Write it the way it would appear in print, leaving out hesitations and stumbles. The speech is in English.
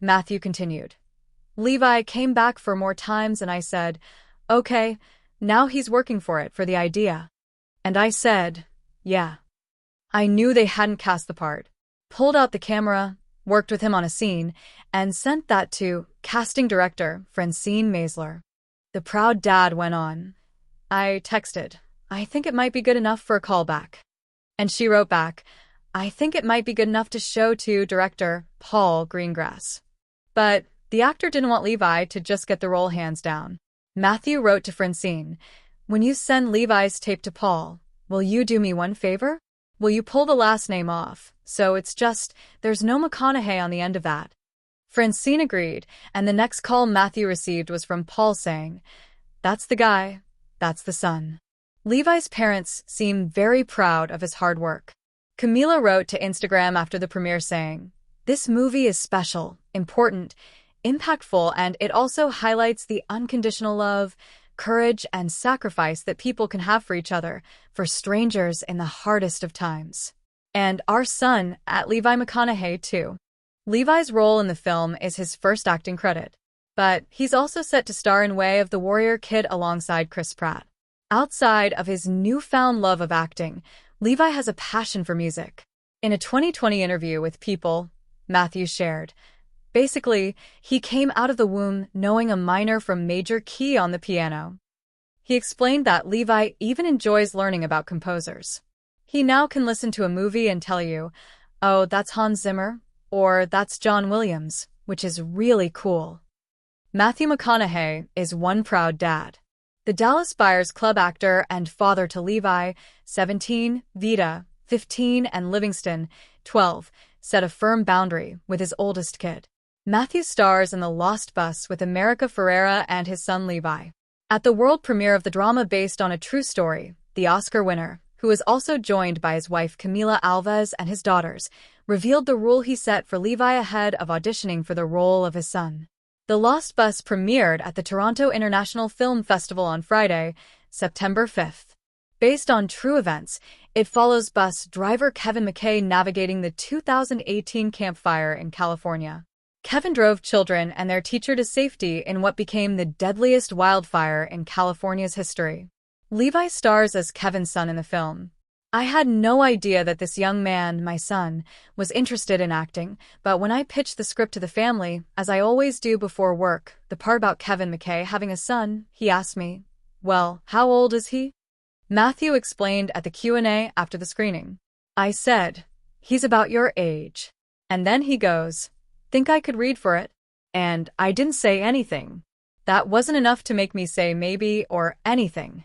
Matthew continued. Levi came back for more times and I said, okay, now he's working for it, for the idea. And I said, yeah. I knew they hadn't cast the part. Pulled out the camera, worked with him on a scene, and sent that to casting director Francine Maisler. The proud dad went on. I texted, I think it might be good enough for a callback. And she wrote back, I think it might be good enough to show to director Paul Greengrass. But the actor didn't want Levi to just get the role hands down. Matthew wrote to Francine, when you send Levi's tape to Paul, will you do me one favor? Will you pull the last name off, so it's just, there's no McConaughey on the end of that? Francine agreed, and the next call Matthew received was from Paul saying, that's the guy, that's the son. Levi's parents seem very proud of his hard work. Camila wrote to Instagram after the premiere saying, this movie is special, important, impactful, and it also highlights the unconditional love, courage, and sacrifice that people can have for each other, for strangers in the hardest of times. And our son at Levi McConaughey, too. Levi's role in the film is his first acting credit, but he's also set to star in Way of the Warrior Kid alongside Chris Pratt. Outside of his newfound love of acting, Levi has a passion for music. In a 2020 interview with People, Matthew shared, basically, he came out of the womb knowing a minor from major key on the piano. He explained that Levi even enjoys learning about composers. He now can listen to a movie and tell you, oh, that's Hans Zimmer, or that's John Williams, which is really cool. Matthew McConaughey is one proud dad. The Dallas Buyers Club actor and father to Levi, 17, Vita, 15, and Livingston, 12, set a firm boundary with his oldest kid. Matthew stars in the Lost Bus with America Ferrera and his son Levi. At the world premiere of the drama based on a true story, the Oscar winner, who is also joined by his wife Camila Alves and his daughters, revealed the rule he set for Levi ahead of auditioning for the role of his son. The Lost Bus premiered at the Toronto International Film Festival on Friday, September 5th. Based on true events, it follows bus driver Kevin McKay navigating the 2018 Camp Fire in California. Kevin drove children and their teacher to safety in what became the deadliest wildfire in California's history. Levi stars as Kevin's son in the film. I had no idea that this young man, my son, was interested in acting, but when I pitched the script to the family, as I always do before work, the part about Kevin McKay having a son, he asked me, well, how old is he? Matthew explained at the Q&A after the screening. I said, he's about your age. And then he goes, think I could read for it? And I didn't say anything. That wasn't enough to make me say maybe or anything.